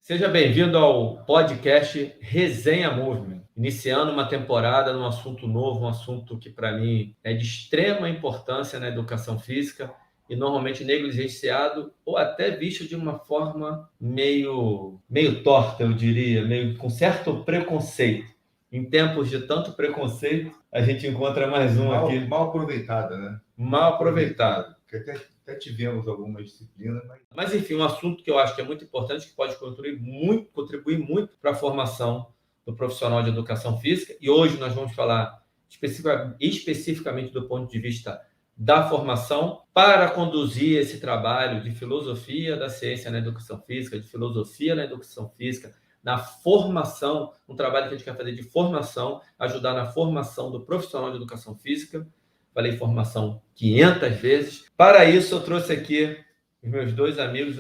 Seja bem-vindo ao podcast Resenha Movement, iniciando uma temporada num assunto novo, um assunto que para mim é de extrema importância na educação física e normalmente negligenciado ou até visto de uma forma meio torta, eu diria, meio com certo preconceito. Em tempos de tanto preconceito, a gente encontra mais um aqui. Mal aproveitada, né? Mal aproveitado. Porque até tivemos algumas disciplinas, Mas, enfim, um assunto que eu acho que é muito importante, que pode contribuir muito para a formação do profissional de educação física. E hoje nós vamos falar especificamente do ponto de vista da formação para conduzir esse trabalho de filosofia da ciência na educação física, de filosofia na educação física, na formação, um trabalho que a gente quer fazer de formação, ajudar na formação do profissional de educação física. Falei formação 500 vezes. Para isso, eu trouxe aqui os meus dois amigos,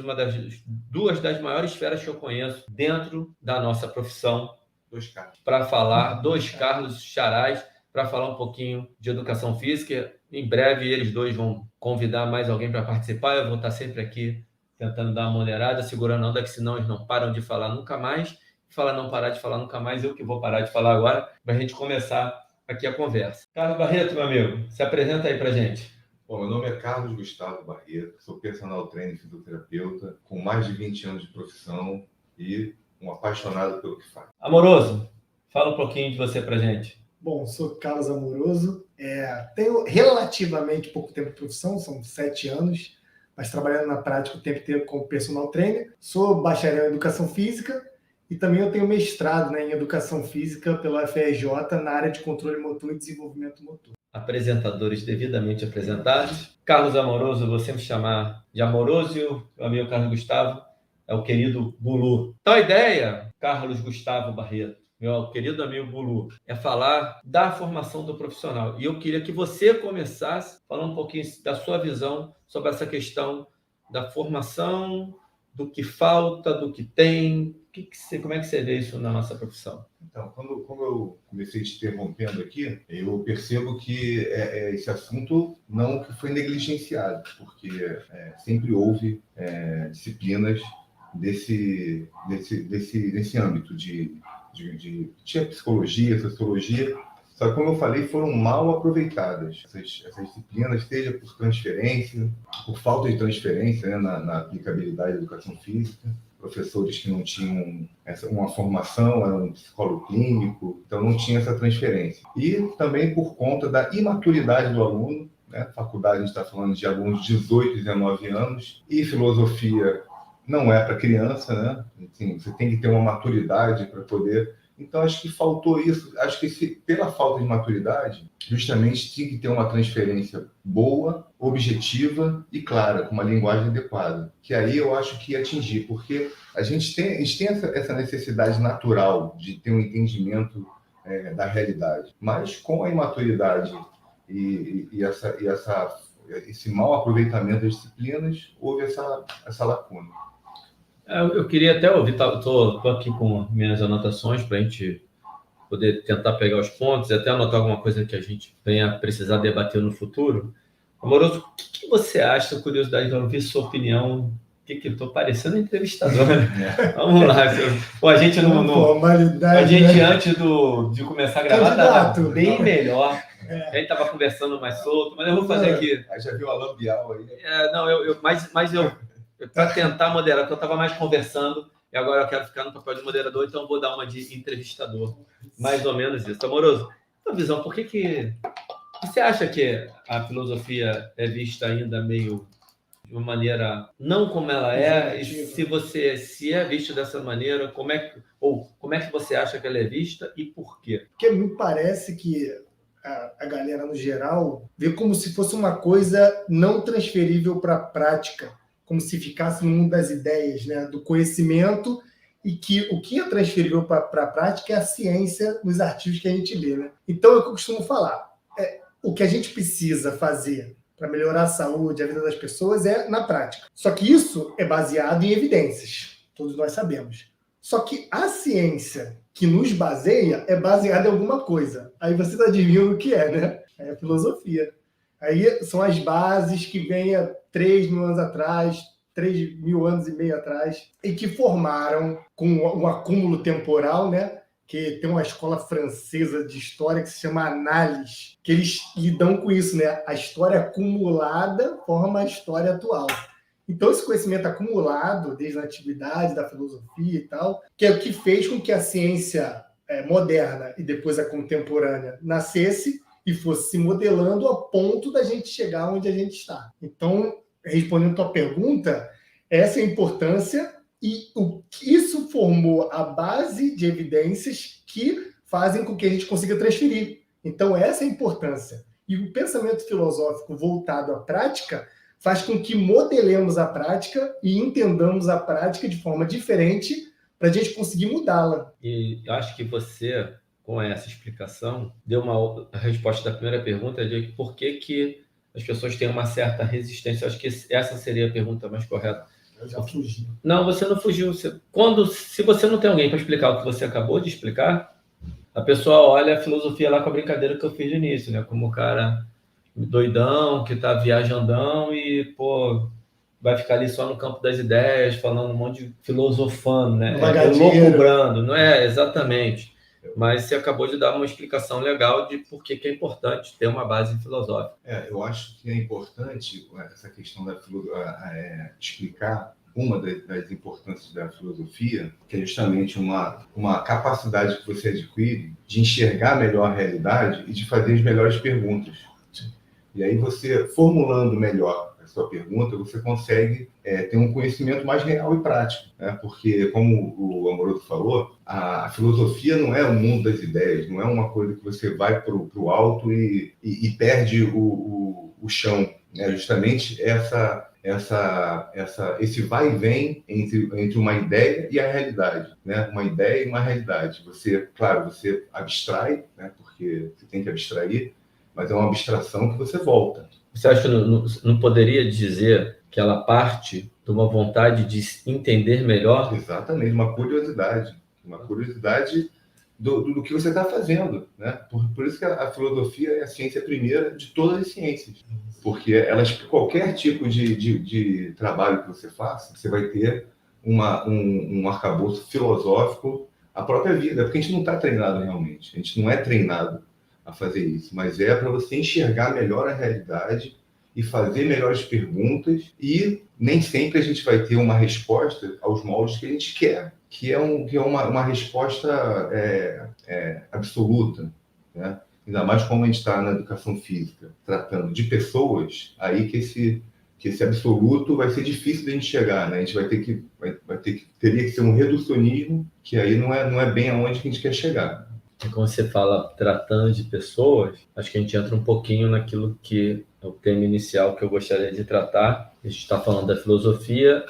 duas das maiores feras que eu conheço dentro da nossa profissão, para falar, dois Carlos Charais, para falar um pouquinho de educação física. Em breve, eles dois vão convidar mais alguém para participar. Eu vou estar sempre aqui tentando dar uma olhada, segurando a onda, que senão eles não param de falar nunca mais. Não parar de falar nunca mais, eu que vou parar de falar agora, para a gente começar aqui a conversa. Carlos Barreto, meu amigo, se apresenta aí para a gente. Bom, meu nome é Carlos Gustavo Barreto, sou personal trainer e fisioterapeuta, com mais de 20 anos de profissão e um apaixonado pelo que faz. Amoroso, fala um pouquinho de você pra gente. Bom, sou Carlos Amoroso, tenho relativamente pouco tempo de profissão, são 7 anos, mas trabalhando na prática o tempo inteiro como personal trainer. Sou bacharel em Educação Física e também eu tenho mestrado, em Educação Física pela UFRJ na área de controle motor e desenvolvimento motor. Apresentadores devidamente apresentados. Carlos Amoroso, vou sempre chamar de Amoroso, e o meu amigo Carlos Gustavo é o querido Bulu. Então a ideia, Carlos Gustavo Barreto, meu querido amigo Bulu, é falar da formação do profissional. E eu queria que você começasse falando um pouquinho da sua visão sobre essa questão da formação, do que falta, do que tem. Como é que você vê isso na nossa profissão? Então, como eu comecei te interrompendo aqui, eu percebo que esse assunto não que foi negligenciado, porque sempre houve disciplinas desse âmbito de tinha psicologia, sociologia, só que, como eu falei, foram mal aproveitadas essas disciplinas, seja por transferência, por falta de transferência, na aplicabilidade da educação física, professores que não tinham uma formação, eram um psicólogo clínico, então não tinha essa transferência. E também por conta da imaturidade do aluno, faculdade a gente está falando de alunos de 18, 19 anos, e filosofia não é para criança, Assim, você tem que ter uma maturidade para poder... Então, acho que faltou isso. Acho que pela falta de maturidade, justamente tinha que ter uma transferência boa, objetiva e clara, com uma linguagem adequada. Que aí eu acho que ia atingir, porque a gente tem essa necessidade natural de ter um entendimento da realidade. Mas com a imaturidade e esse mau aproveitamento das disciplinas, houve essa lacuna. Eu queria até ouvir, estou aqui com minhas anotações para a gente poder tentar pegar os pontos e até anotar alguma coisa que a gente venha precisar debater no futuro. Amoroso, o que você acha? Curiosidade de ouvir sua opinião. Estou parecendo entrevistador, né? Vamos lá. A gente antes de começar a gravar, estava bem melhor. A gente estava conversando mais solto, mas eu vou fazer aqui. Aí já viu a Lambial aí? Mas eu para tentar moderar, porque eu estava mais conversando e agora eu quero ficar no papel de moderador, então eu vou dar uma de entrevistador. Mais ou menos isso. Amoroso, sua visão, por que você acha que a filosofia é vista ainda meio de uma maneira não como ela é? E se é vista dessa maneira, como é que você acha que ela é vista e por quê? Porque me parece que a galera, no geral, vê como se fosse uma coisa não transferível para a prática, como se ficasse no mundo das ideias, do conhecimento, e que o que é transferível para a prática é a ciência nos artigos que a gente lê. Então, é o que eu costumo falar. O que a gente precisa fazer para melhorar a saúde, a vida das pessoas, é na prática. Só que isso é baseado em evidências, todos nós sabemos. Só que a ciência que nos baseia é baseada em alguma coisa. Aí vocês adivinham o que é, É a filosofia. Aí são as bases que vêm há 3 mil anos atrás, 3.000 anos e meio atrás, e que formaram com um acúmulo temporal, né? Que tem uma escola francesa de história que se chama Análise, que eles lidam com isso, né? A história acumulada forma a história atual. Então, esse conhecimento acumulado, desde a antiguidade, da filosofia e tal, que é o que fez com que a ciência moderna e depois a contemporânea nascesse e fosse se modelando a ponto da gente chegar onde a gente está. Então, respondendo a tua pergunta, essa é a importância e isso formou a base de evidências que fazem com que a gente consiga transferir. Então, essa é a importância. E o pensamento filosófico voltado à prática faz com que modelemos a prática e entendamos a prática de forma diferente para a gente conseguir mudá-la. E acho que você, com essa explicação, deu a resposta da primeira pergunta de por que as pessoas têm uma certa resistência. Acho que essa seria a pergunta mais correta. Eu já fugi. Não, você não fugiu. Se você não tem alguém para explicar o que você acabou de explicar, a pessoa olha a filosofia lá com a brincadeira que eu fiz no início, né? Como o cara doidão, que tá viajandão e, pô, vai ficar ali só no campo das ideias, falando um monte de filosofando, né? É loucubrando, não é? Exatamente. Mas você acabou de dar uma explicação legal de por que é importante ter uma base filosófica. Eu acho que é importante essa questão da explicar uma das importâncias da filosofia, que é justamente uma capacidade que você adquire de enxergar melhor a realidade e de fazer as melhores perguntas. E aí você, formulando melhor a sua pergunta, você consegue ter um conhecimento mais real e prático, né? Porque, como o Amoroso falou, a filosofia não é o mundo das ideias, não é uma coisa que você vai para o alto e perde o chão. É justamente esse vai e vem entre uma ideia e a realidade, né? Uma ideia e uma realidade. Você abstrai, né? Porque você tem que abstrair, mas é uma abstração que você volta. Você acha que não poderia dizer que ela parte de uma vontade de entender melhor? Exatamente, uma curiosidade do que você está fazendo, né? Por isso que a filosofia é a ciência primeira de todas as ciências, porque qualquer tipo de trabalho que você faça, você vai ter um arcabouço filosófico, a própria vida, porque a gente não está treinado realmente, a gente não é treinado a fazer isso, mas é para você enxergar melhor a realidade e fazer melhores perguntas, e nem sempre a gente vai ter uma resposta aos moldes que a gente quer, que é uma resposta absoluta, né? Ainda mais como a gente está na educação física, tratando de pessoas, aí que esse absoluto vai ser difícil de a gente chegar, né? A gente teria que ser um reducionismo, que aí não é bem aonde que a gente quer chegar. E quando você fala tratando de pessoas, acho que a gente entra um pouquinho naquilo que é o tema inicial que eu gostaria de tratar. A gente está falando da filosofia,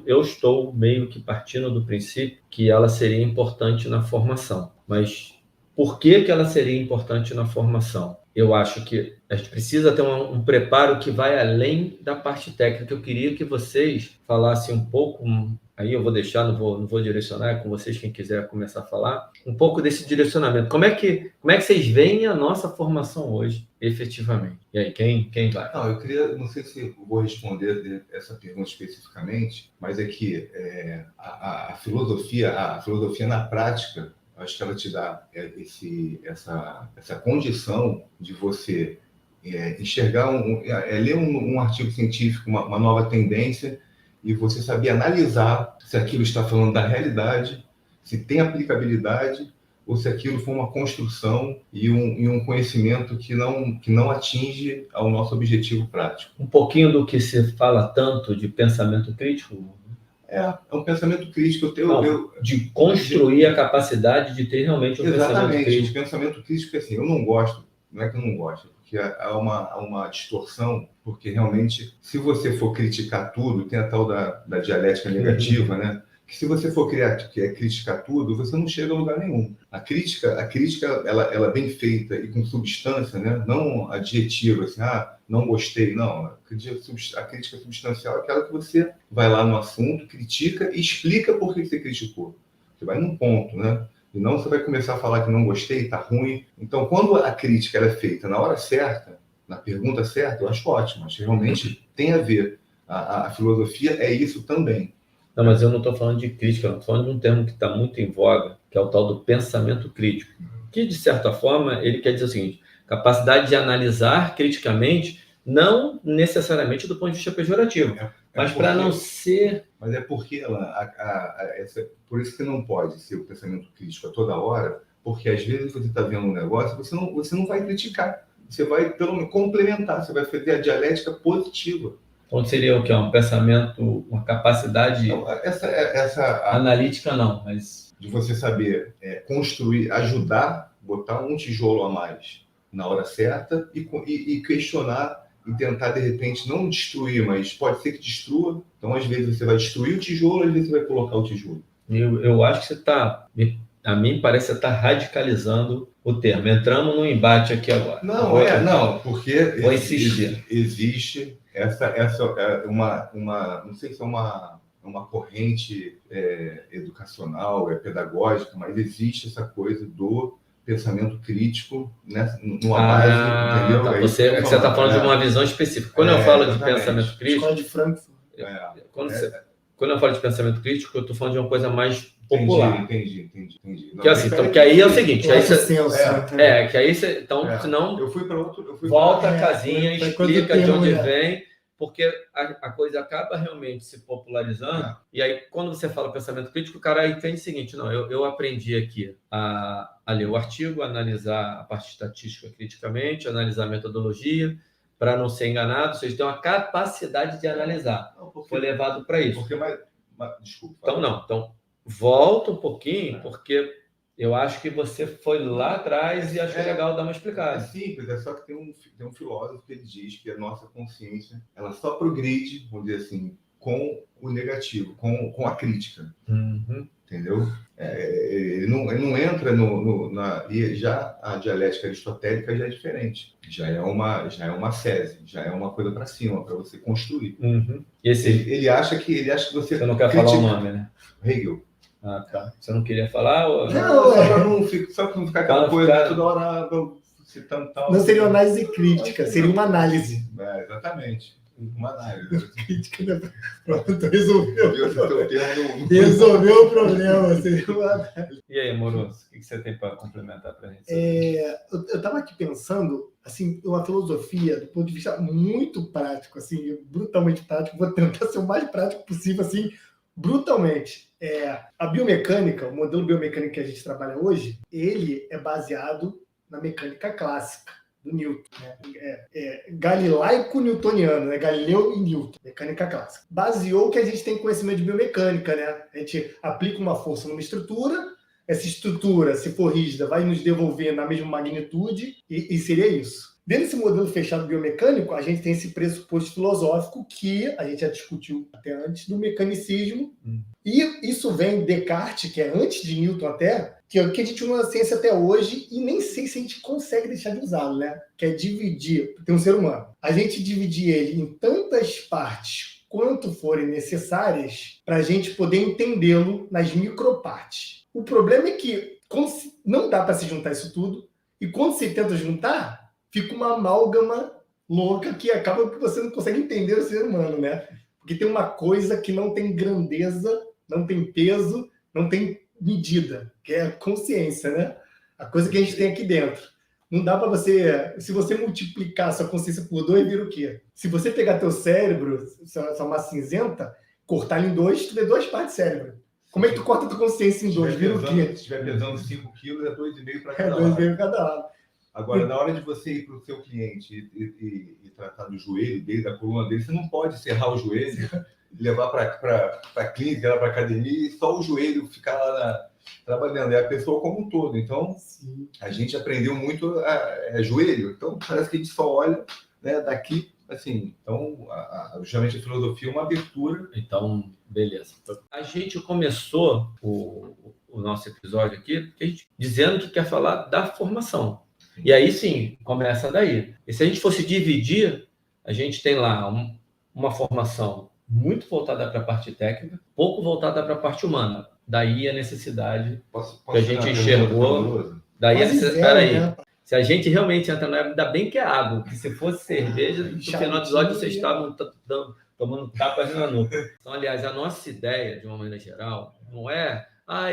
eu estou meio que partindo do princípio que ela seria importante na formação. Mas por que ela seria importante na formação? Eu acho que a gente precisa ter um preparo que vai além da parte técnica. Eu queria que vocês falassem um pouco, aí eu vou deixar, não vou direcionar, é com vocês, quem quiser começar a falar, um pouco desse direcionamento. Como é que vocês veem a nossa formação hoje, efetivamente? E aí, quem vai? Não sei se vou responder essa pergunta especificamente, mas é que a filosofia na prática, acho que ela te dá essa condição de você enxergar, ler um artigo científico, uma nova tendência, e você saber analisar se aquilo está falando da realidade, se tem aplicabilidade, ou se aquilo foi uma construção e um conhecimento que não atinge ao nosso objetivo prático. Um pouquinho do que se fala tanto de pensamento crítico? É um pensamento crítico. De construir a capacidade de ter realmente um pensamento crítico. Exatamente, o pensamento crítico, assim, eu não gosto, não é que eu não gosto, porque há uma distorção, porque realmente, se você for criticar tudo, tem a tal da dialética negativa, né? Que se você for criticar tudo, você não chega a lugar nenhum. A crítica ela bem feita e com substância, né? Não adjetiva, assim, não gostei, não. A crítica substancial é aquela que você vai lá no assunto, critica e explica por que você criticou. Você vai num ponto, né? E não você vai começar a falar que não gostei, tá ruim. Então, quando a crítica é feita na hora certa, na pergunta certa, eu acho ótimo. Acho que realmente tem a ver A filosofia é isso também. Não, mas eu não estou falando de crítica, eu estou falando de um termo que está muito em voga, que é o tal do pensamento crítico, que, de certa forma, ele quer dizer o seguinte: capacidade de analisar criticamente, não necessariamente do ponto de vista pejorativo, mas para não ser... Mas é porque, por isso que não pode ser o pensamento crítico a toda hora, porque às vezes você está vendo um negócio, você não vai criticar, você vai pelo menos complementar, você vai fazer a dialética positiva. Então seria o quê? Um pensamento, uma capacidade então, analítica, não, mas... de você saber construir, ajudar, botar um tijolo a mais na hora certa e questionar e tentar, de repente, não destruir, mas pode ser que destrua. Então, às vezes, você vai destruir o tijolo, às vezes você vai colocar o tijolo. Eu acho que você está... A mim parece que você está radicalizando o termo. Entramos num embate aqui agora. Não, porque vou insistir. Existe não sei se é uma corrente educacional, pedagógica, mas existe essa coisa do pensamento crítico, né, numa base, entendeu? Tá. Você está falando de uma visão específica. Quando eu falo de pensamento crítico... Escola de Frankfurt. Quando eu falo de pensamento crítico, eu estou falando de uma coisa mais popular. Entendi. Que assim, então, que aí é o seguinte, que aí você, então, senão eu fui para outro, volta a casinha, explica de onde vem, porque a coisa acaba realmente se popularizando. E aí, quando você fala pensamento crítico, o cara entende o seguinte: não, eu aprendi aqui a ler o artigo, a analisar a parte estatística criticamente, analisar a metodologia, para não ser enganado. Vocês têm uma capacidade de analisar. Foi levado para isso. Desculpa. Então, volta um pouquinho, porque eu acho que você foi lá atrás e acho legal dar uma explicada. É simples, é só que tem um filósofo que ele diz que a nossa consciência, ela só progride, vamos dizer assim, com o negativo, com a crítica. Uhum. Entendeu? Ele não entra e já a dialética aristotélica já é diferente. Já é uma sese, já é uma coisa para cima, para você construir. Uhum. Ele acha que você... Você não quer falar o nome, né? Hegel. Ah, tá. Você não queria falar? Ou... Só para não ficar aquela coisa toda hora citando tal. Não seria uma análise crítica, seria uma análise. Exatamente. Uma análise. Crítica, pronto, resolveu o problema. Seria uma análise. E aí, Moroso, o que você tem para complementar para a gente? Eu estava aqui pensando, assim, uma filosofia do ponto de vista muito prático, assim, brutalmente prático. Vou tentar ser o mais prático possível, assim, brutalmente. A biomecânica, o modelo biomecânico que a gente trabalha hoje, ele é baseado na mecânica clássica do Newton, né? Galilaico-newtoniano, né? Galileu e Newton, mecânica clássica. Baseou o que a gente tem conhecimento de biomecânica, né? A gente aplica uma força numa estrutura, essa estrutura, se for rígida, vai nos devolver na mesma magnitude, e seria isso. Dentro desse modelo fechado biomecânico, a gente tem esse pressuposto filosófico que a gente já discutiu até antes do mecanicismo. E isso vem de Descartes, que é antes de Newton até, que a gente usa na ciência até hoje e nem sei se a gente consegue deixar de usá-lo, né? Que é dividir, tem um ser humano. A gente dividir ele em tantas partes quanto forem necessárias para a gente poder entendê-lo nas micropartes. O problema é que não dá para se juntar isso tudo, e quando se tenta juntar, fica uma amálgama louca que acaba que você não consegue entender o ser humano, né? Porque tem uma coisa que não tem grandeza, não tem peso, não tem medida, que é a consciência, né? A coisa que a gente tem aqui dentro. Não dá para você... Se você multiplicar sua consciência por 2, vira o quê? Se você pegar teu cérebro, sua massa cinzenta, cortar ele em 2, tu vê 2 partes do cérebro. Como é que tu corta tua consciência em 2? Vira o quê? Se estiver pesando 5 quilos, é 2,5 para cada lado. É 2,5 cada lado. Agora, na hora de você ir para o seu cliente e tratar do joelho dele, da coluna dele, você não pode serrar o joelho, levar para a clínica, levar para a academia e só o joelho ficar lá trabalhando. É a pessoa como um todo. Então, a gente aprendeu muito joelho. Então, parece que a gente só olha, né, daqui, assim. Então, justamente a filosofia é uma abertura. Então, beleza. A gente começou o nosso episódio aqui dizendo que quer falar da formação. E aí sim, começa daí. E se a gente fosse dividir, a gente tem lá uma formação muito voltada para a parte técnica, pouco voltada para a parte humana. Daí a necessidade que a gente enxergou. Peraí. Se a gente realmente entra na água, ainda bem que é água, que se fosse cerveja, no final do episódio vocês estavam tomando tapas na nuca. Então, aliás, a nossa ideia, de uma maneira geral, não é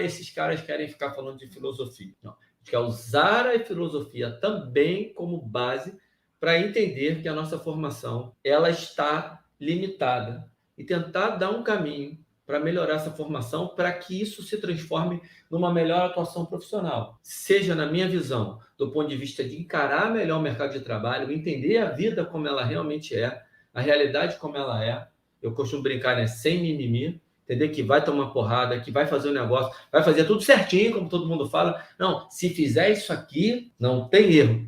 esses caras querem ficar falando de filosofia. Não. A gente quer usar a filosofia também como base para entender que a nossa formação ela está limitada e tentar dar um caminho para melhorar essa formação, para que isso se transforme numa melhor atuação profissional. Seja, na minha visão, do ponto de vista de encarar melhor o mercado de trabalho, entender a vida como ela realmente é, a realidade como ela é. Eu costumo brincar, né? Sem mimimi, entender que vai tomar porrada, que vai fazer o negócio, vai fazer tudo certinho, como todo mundo fala. Não, se fizer isso aqui, não tem erro.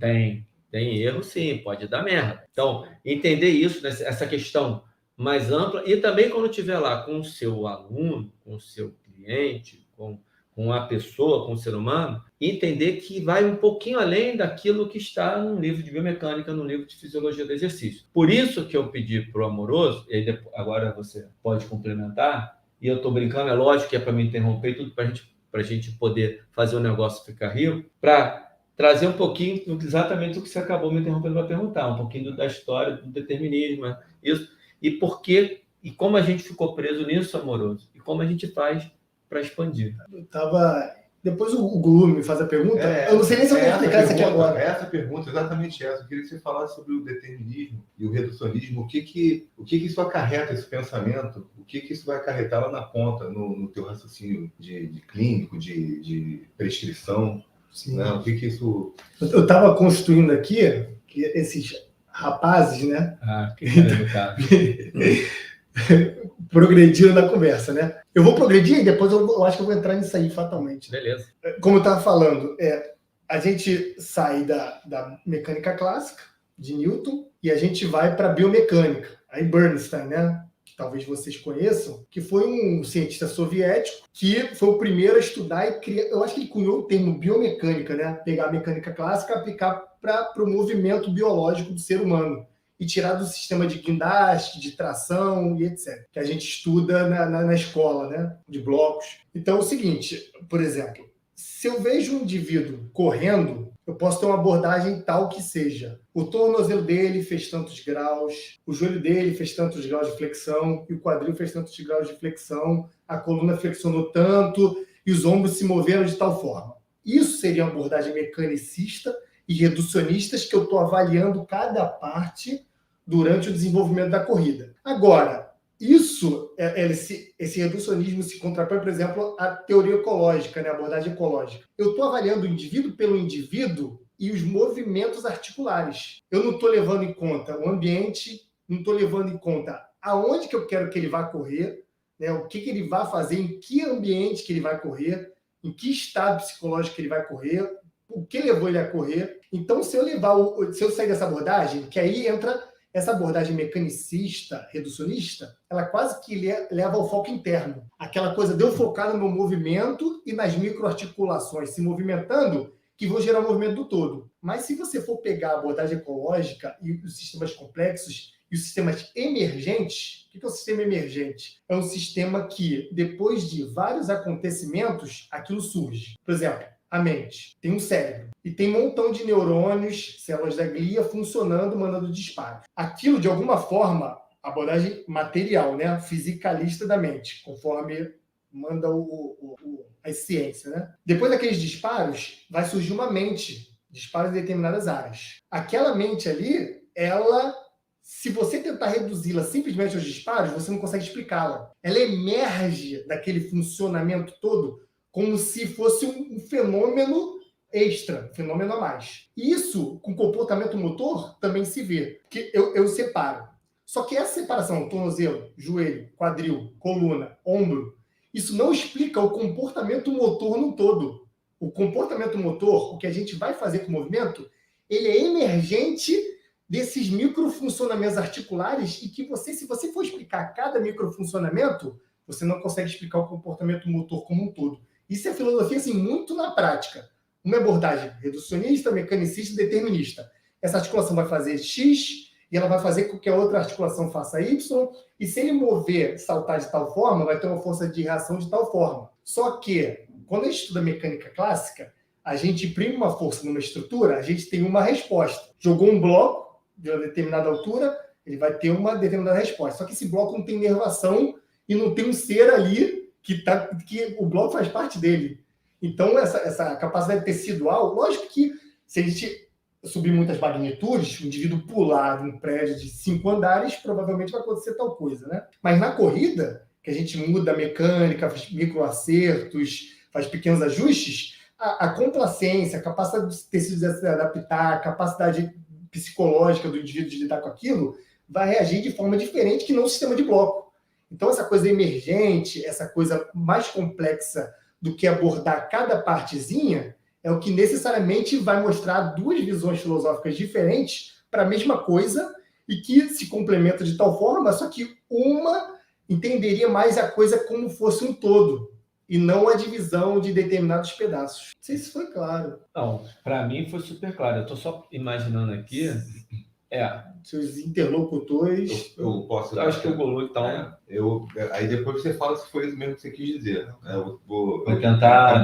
Tem erro sim, pode dar merda. Então, entender isso, essa questão mais ampla, e também quando estiver lá com o seu aluno, com o seu cliente, com a pessoa, com o ser humano, entender que vai um pouquinho além daquilo que está no livro de biomecânica, no livro de fisiologia do exercício. Por isso que eu pedi para o Amoroso, e aí agora você pode complementar, e eu estou brincando, é lógico que é para me interromper, tudo para a gente poder fazer o negócio ficar rico, para trazer um pouquinho exatamente o que você acabou me interrompendo para perguntar, um pouquinho da história do determinismo, isso. E por quê? E como a gente ficou preso nisso, Amoroso? E como a gente faz para expandir? Depois o Glu me faz a pergunta. Eu não sei nem se eu vou explicar isso aqui agora. Essa pergunta, exatamente essa. Eu queria que você falasse sobre o determinismo e o reducionismo. O que isso acarreta, esse pensamento? O que isso vai acarretar lá na ponta, no teu raciocínio de clínico, de prescrição? Sim. Né? O que isso... Eu estava construindo aqui que esses rapazes, né? Que cara progrediram na conversa, né? Eu vou progredir e depois eu acho que eu vou entrar nisso aí fatalmente. Beleza. Como eu estava falando, a gente sai da mecânica clássica, de Newton, e a gente vai para a biomecânica. Aí Bernstein, né? Que talvez vocês conheçam, que foi um cientista soviético que foi o primeiro a estudar e criar, eu acho que ele cunhou o termo biomecânica, né? Pegar a mecânica clássica e aplicar para o movimento biológico do ser humano e tirar do sistema de guindaste, de tração e etc. Que a gente estuda na escola, né? De blocos. Então é o seguinte, por exemplo, se eu vejo um indivíduo correndo, eu posso ter uma abordagem tal que seja: o tornozelo dele fez tantos graus, o joelho dele fez tantos graus de flexão, e o quadril fez tantos graus de flexão, a coluna flexionou tanto, e os ombros se moveram de tal forma. Isso seria uma abordagem mecanicista e reducionistas que eu estou avaliando cada parte durante o desenvolvimento da corrida. Agora, esse reducionismo se contrapõe, por exemplo, à teoria ecológica, né, a abordagem ecológica. Eu estou avaliando o indivíduo pelo indivíduo e os movimentos articulares. Eu não estou levando em conta o ambiente, não estou levando em conta aonde que eu quero que ele vá correr, né, o que ele vai fazer, em que ambiente que ele vai correr, em que estado psicológico que ele vai correr, o que levou ele a correr. Então, se eu sair dessa abordagem, que aí entra essa abordagem mecanicista, reducionista, ela quase que leva ao foco interno. Aquela coisa de eu focar no meu movimento e nas microarticulações se movimentando, que vão gerar o movimento do todo. Mas se você for pegar a abordagem ecológica e os sistemas complexos e os sistemas emergentes, o que é o sistema emergente? É um sistema que, depois de vários acontecimentos, aquilo surge. Por exemplo, a mente tem um cérebro e tem um montão de neurônios, células da glia funcionando, mandando disparo. Aquilo, de alguma forma, abordagem material, né? Fisicalista da mente, conforme manda a ciência, né? Depois daqueles disparos, vai surgir uma mente, disparos em determinadas áreas. Aquela mente ali, ela, se você tentar reduzi-la simplesmente aos disparos, você não consegue explicá-la. Ela emerge daquele funcionamento todo como se fosse um fenômeno extra, um fenômeno a mais. Isso, com comportamento motor, também se vê. Que eu separo. Só que essa separação, tornozelo, joelho, quadril, coluna, ombro, isso não explica o comportamento motor no todo. O comportamento motor, o que a gente vai fazer com o movimento, ele é emergente desses microfuncionamentos articulares e que se você for explicar cada microfuncionamento, você não consegue explicar o comportamento motor como um todo. Isso é filosofia, assim, muito na prática. Uma abordagem reducionista, mecanicista e determinista. Essa articulação vai fazer X e ela vai fazer com que a outra articulação faça Y, e se ele mover, saltar de tal forma, vai ter uma força de reação de tal forma. Só que, quando a gente estuda mecânica clássica, a gente imprime uma força numa estrutura, a gente tem uma resposta. Jogou um bloco de uma determinada altura, ele vai ter uma determinada resposta. Só que esse bloco não tem inervação e não tem um ser ali que o bloco faz parte dele. Então, essa capacidade tecidual, lógico que se a gente subir muitas magnitudes, o indivíduo pular de um prédio de 5 andares, provavelmente vai acontecer tal coisa, né? Mas na corrida, que a gente muda a mecânica, faz microacertos, faz pequenos ajustes, a complacência, a capacidade do tecido de se adaptar, a capacidade psicológica do indivíduo de lidar com aquilo, vai reagir de forma diferente que não o sistema de bloco. Então, essa coisa emergente, essa coisa mais complexa do que abordar cada partezinha, é o que necessariamente vai mostrar duas visões filosóficas diferentes para a mesma coisa e que se complementam de tal forma, só que uma entenderia mais a coisa como fosse um todo e não a divisão de determinados pedaços. Não sei se foi claro. Não, para mim foi super claro. Eu estou só imaginando aqui. Seus interlocutores. Eu posso. Eu acho que o Golu, então. Aí depois você fala se foi isso mesmo que você quis dizer. Eu vou tentar.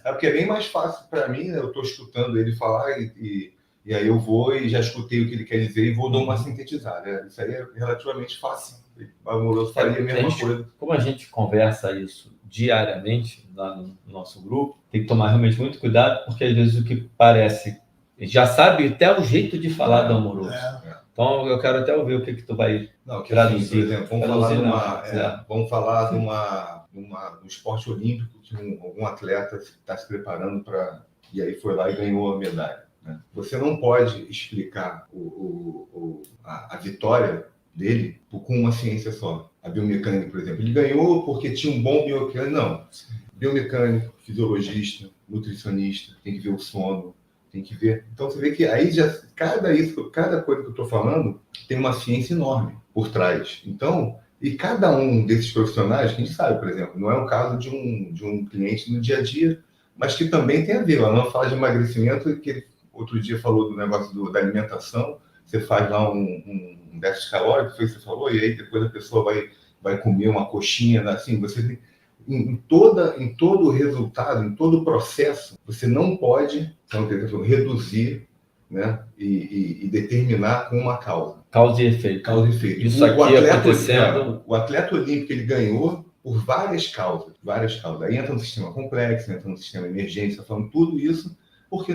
Porque é bem mais fácil para mim, né? Eu estou escutando ele falar e aí eu vou e já escutei o que ele quer dizer e vou dar uma sintetizada. Isso aí é relativamente fácil. O Amoroso faria a mesma coisa. Como a gente conversa isso diariamente lá no nosso grupo, tem que tomar realmente muito cuidado, porque às vezes o que parece. Já sabe até o jeito de falar do Amoroso. Então, eu quero até ouvir o que tu vai traduzir. Por exemplo, vamos falar de um esporte olímpico que algum atleta está se preparando para... E aí foi lá e ganhou a medalha. Né? Você não pode explicar a vitória dele com uma ciência só. A biomecânica, por exemplo. Ele ganhou porque tinha um bom biomecânico. Não. Biomecânico, fisiologista, nutricionista, tem que ver o sono, tem que ver. Então, você vê que aí já cada coisa que eu estou falando tem uma ciência enorme por trás. Então, e cada um desses profissionais, que a gente sabe, por exemplo, não é um caso de um cliente no dia a dia, mas que também tem a ver. Ela não fala de emagrecimento, que ele outro dia falou do negócio da alimentação. Você faz lá um déficit calórico, foi o que você falou, e aí depois a pessoa vai comer uma coxinha, assim, você tem... Em todo o resultado, em todo o processo, você não pode reduzir, né, e determinar com uma causa. Causa e efeito. Isso aqui acontecendo... O atleta olímpico, ele ganhou por várias causas. Aí entra no sistema complexo, entra no sistema emergência, falando tudo isso, porque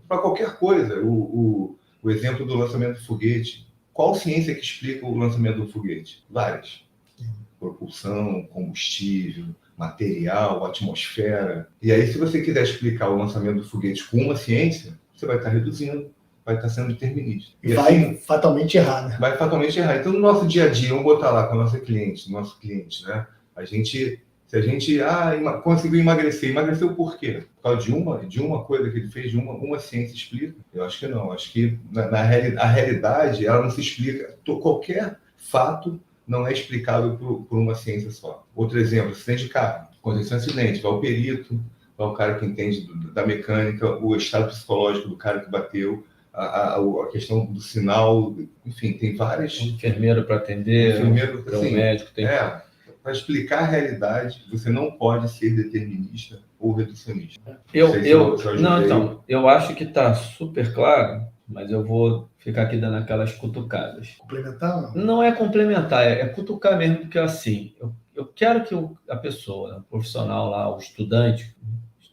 para qualquer coisa, o exemplo do lançamento do foguete, qual ciência que explica o lançamento do foguete? Várias. Propulsão, combustível, material, atmosfera. E aí, se você quiser explicar o lançamento do foguete com uma ciência, você vai estar reduzindo, vai estar sendo determinista. E vai fatalmente errar, né? Vai fatalmente errar. Então, no nosso dia a dia, vamos botar lá com o nosso cliente, né? Se a gente conseguiu emagreceu por quê? Por causa de uma coisa que ele fez, de uma ciência explica? Eu acho que não. Acho que a realidade, ela não se explica. Qualquer fato não é explicável por uma ciência só. Outro exemplo, acidente de carro. Aconteceu um acidente, vai o perito, vai o cara que entende da mecânica, o estado psicológico do cara que bateu, a questão do sinal, enfim, tem várias... Enfermeiro para atender, assim, médico tem... Para explicar a realidade, você não pode ser determinista ou reducionista. Eu acho que está super claro, mas eu vou ficar aqui dando aquelas cutucadas. Complementar? Não é complementar, é cutucar mesmo, porque assim, eu quero que a pessoa, o profissional lá, o estudante,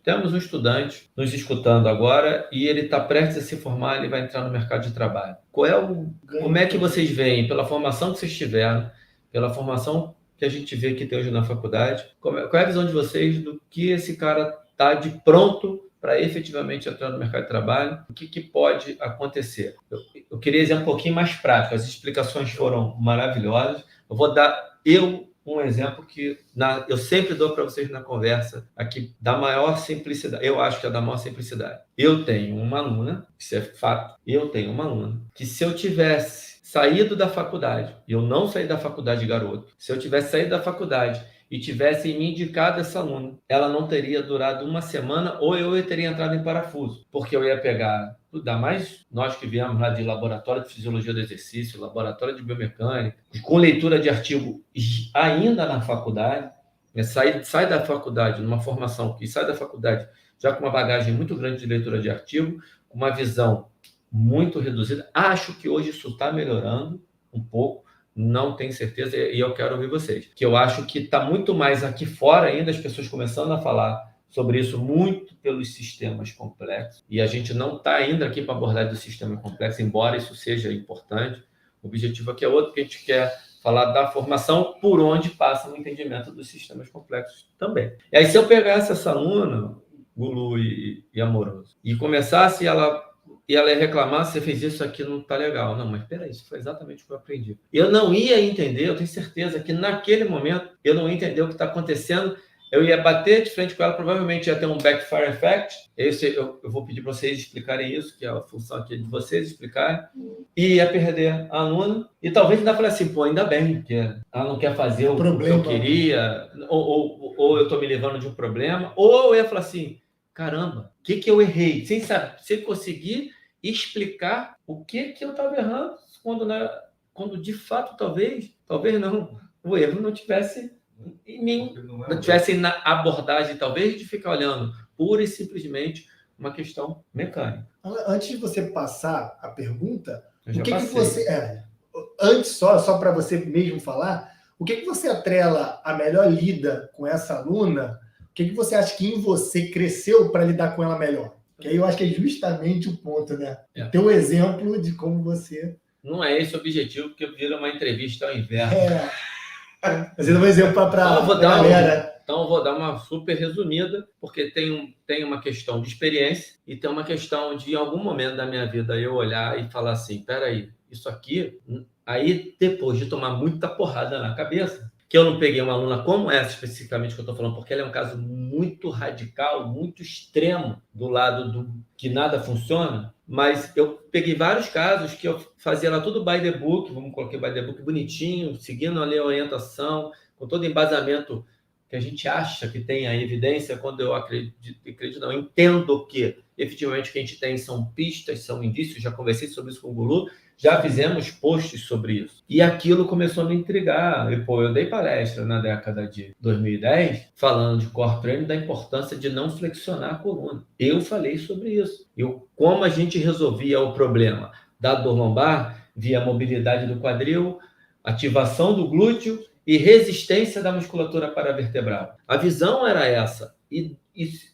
temos um estudante nos escutando agora e ele está prestes a se formar, ele vai entrar no mercado de trabalho. Como é que vocês veem, pela formação que vocês tiveram, pela formação que a gente vê que tem hoje na faculdade, qual é a visão de vocês do que esse cara está de pronto para efetivamente entrar no mercado de trabalho? O que pode acontecer? Eu queria dizer um pouquinho mais prático. As explicações foram maravilhosas. Eu vou dar um exemplo que eu sempre dou para vocês na conversa aqui, da maior simplicidade. Eu acho que é da maior simplicidade. Eu tenho uma aluna, isso é fato, que se eu tivesse saído da faculdade, e eu não saí da faculdade, garoto, se eu tivesse saído da faculdade e tivesse me indicado essa aluna, ela não teria durado uma semana ou eu teria entrado em parafuso, porque eu ia pegar, ainda mais nós que viemos lá de laboratório de fisiologia do exercício, laboratório de biomecânica, com leitura de artigo ainda na faculdade, sai da faculdade, numa formação que sai da faculdade já com uma bagagem muito grande de leitura de artigo, com uma visão muito reduzida. Acho que hoje isso está melhorando um pouco, não tenho certeza, e eu quero ouvir vocês. Que eu acho que está muito mais aqui fora ainda, as pessoas começando a falar sobre isso muito pelos sistemas complexos, e a gente não está ainda aqui para abordar do sistema complexo, embora isso seja importante. O objetivo aqui é outro, que a gente quer falar da formação por onde passa o entendimento dos sistemas complexos também. E aí, se eu pegasse essa aluna, Gulu e Amoroso, e começasse ela ia reclamar, você fez isso aqui, não está legal. Não, mas peraí, isso foi exatamente o que eu aprendi. Eu não ia entender, eu tenho certeza que naquele momento eu não ia entender o que está acontecendo, eu ia bater de frente com ela, provavelmente ia ter um backfire effect. Eu vou pedir para vocês explicarem isso, que é a função aqui de vocês explicarem, e ia perder a aluna, e talvez ainda falar assim, pô, ainda bem, que ela não quer fazer o que eu queria, ou eu estou me levando de um problema, ou eu ia falar assim, caramba, o que eu errei? Sem conseguir explicar o que eu estava errando, quando de fato, talvez não, o erro não tivesse em mim, não tivesse na abordagem, talvez, de ficar olhando pura e simplesmente uma questão mecânica. Antes de você passar a pergunta, o que você... antes, só para você mesmo falar, o que você atrela a melhor lida com essa aluna? O que você acha que em você cresceu para lidar com ela melhor? Que aí eu acho que é justamente o ponto, né? Ter um exemplo de como você... Não é esse o objetivo, porque vira uma entrevista ao inverno. Mas eu dou um exemplo para a galera. Então, eu vou dar uma super resumida, porque tem uma questão de experiência e tem uma questão de, em algum momento da minha vida, eu olhar e falar assim, peraí, isso aqui... Aí, depois de tomar muita porrada na cabeça, que eu não peguei uma aluna como essa especificamente que eu estou falando, porque ela é um caso muito radical, muito extremo do lado do que nada funciona, mas eu peguei vários casos que eu fazia lá tudo by the book, vamos colocar by the book bonitinho, seguindo ali a orientação, com todo embasamento que a gente acha que tem a evidência, quando eu acredito não, entendo que efetivamente o que a gente tem são pistas, são indícios, já conversei sobre isso com o Gulu, já fizemos posts sobre isso. E aquilo começou a me intrigar. Eu dei palestra na década de 2010, falando de core training, da importância de não flexionar a coluna. Eu falei sobre isso. Como a gente resolvia o problema da dor lombar via mobilidade do quadril, ativação do glúteo e resistência da musculatura paravertebral. A visão era essa. E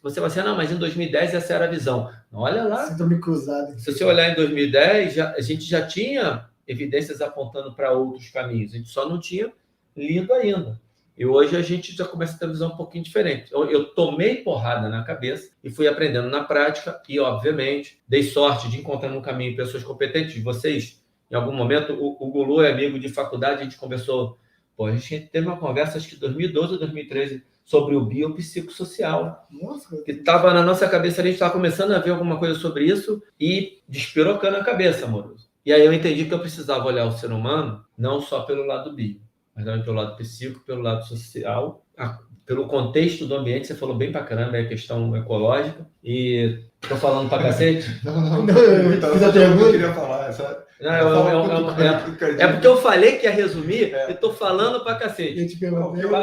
você vai dizer, não, mas em 2010 essa era a visão. Olha lá. Síndrome cruzada. Se você olhar em 2010, a gente já tinha evidências apontando para outros caminhos. A gente só não tinha lido ainda. E hoje a gente já começa a ter uma visão um pouquinho diferente. Eu tomei porrada na cabeça e fui aprendendo na prática e, obviamente, dei sorte de encontrar no caminho pessoas competentes. Vocês, em algum momento, o Gulu é amigo de faculdade, a gente conversou... a gente teve uma conversa, acho que em 2012 ou 2013, sobre o biopsicossocial. Nossa, que estava na nossa cabeça, a gente estava começando a ver alguma coisa sobre isso e despirocando a cabeça, Amoroso. E aí eu entendi que eu precisava olhar o ser humano não só pelo lado bio, mas também pelo lado psíquico, pelo lado social, pelo contexto do ambiente. Você falou bem pra caramba, é a questão ecológica. E tô falando pra cacete? Não, eu queria falar, sabe? É porque eu falei que ia resumir e estou falando pra cacete.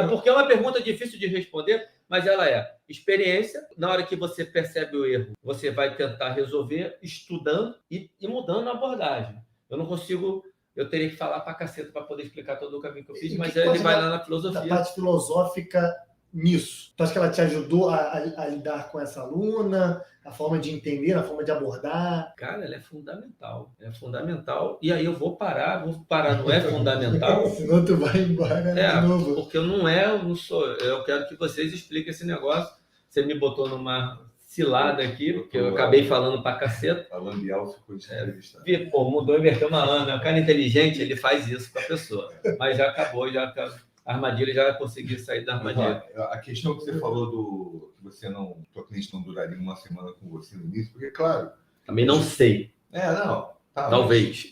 Porque é uma pergunta difícil de responder, mas ela é experiência. Na hora que você percebe o erro, você vai tentar resolver estudando e mudando a abordagem. Eu não consigo... Eu teria que falar pra cacete para poder explicar todo o caminho que eu fiz, mas ele vai lá na filosofia. Da parte filosófica nisso. Tu acha que ela te ajudou a lidar com essa aluna, a forma de entender, a forma de abordar? Cara, ela é fundamental. É fundamental. E aí eu vou parar, não é fundamental. Senão tu vai embora de novo. Porque eu não sou. Eu quero que vocês expliquem esse negócio. Você me botou numa cilada aqui, porque eu acabei falando pra caceta. A Lambial ficou de entrevista. Mudou, inverteu uma lâmina. O cara inteligente, ele faz isso com a pessoa. Mas já acabou, a armadilha já conseguiu sair da armadilha. A questão que você falou que tua cliente não duraria uma semana com você no início, porque, claro... Também não sei. Talvez.